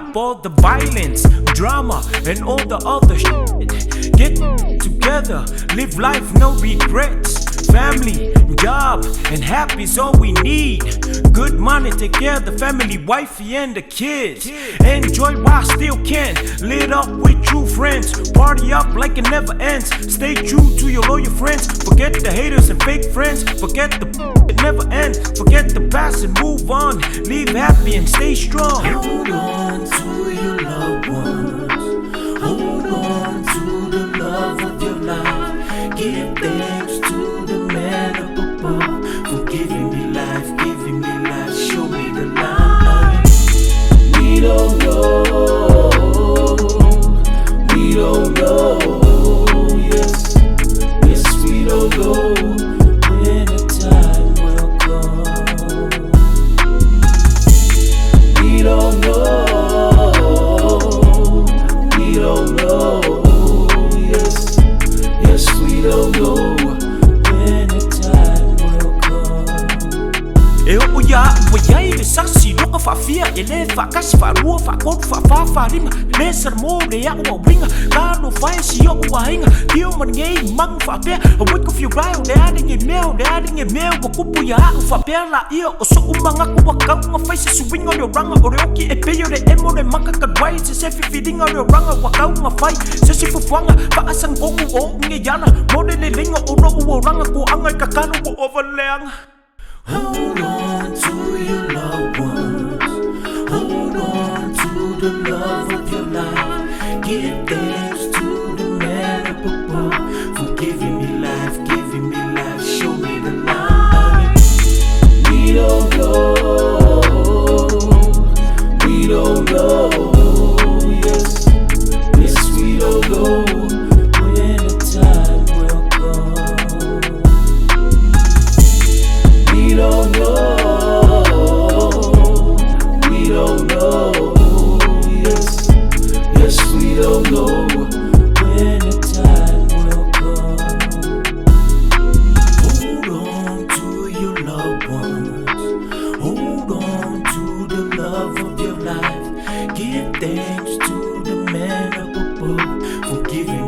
Stop all the violence, drama, and all the other shit. Get together, live life, no regrets. Family, job, and happy is all we need. Good money, take care of the family, wifey, and the kids. Enjoy while still can. Lit up with true friends. Party up like it never ends. Stay true to your loyal friends. Forget the haters and fake friends. Forget the it never ends. Forget the past and move on. Live happy and stay strong. Hold on to your loved ones. Hold on to the love of your life. Give thanks to the man up above for giving me life, show me the light. We don't know, yes, we don't know when the time will come. We don't know, yes, we don't know when the time will come. E o ia ua iai le sasi loka whawhia e le whakasi wharua whakoru whawhawharima le sarmo le au au ringa kano whae si o ua hinga tio man ngei mangu whapea a wiko fiu rai o le aringe meo wa kupu ia au whapea la ia o so umangaku wa kaunga whaise suwinga o le oranga o le oki e peo le emo le maka kadwai se se whiwhiringa o le oranga wa kaunga whai se si fufuanga whaasangongu o unge yana mo le linga o ro ua oranga ko anga i kakano o overleanga. Hold on to your loved ones. Hold on to the love of your life. Give thanks to the man up above for giving me life, show me the light. We don't know, yes, we don't know when the time will come. We don't know, yes, we don't know when the time will come. Hold on to your loved ones. Hold on to the love of your life. Give thanks to the man up above for giving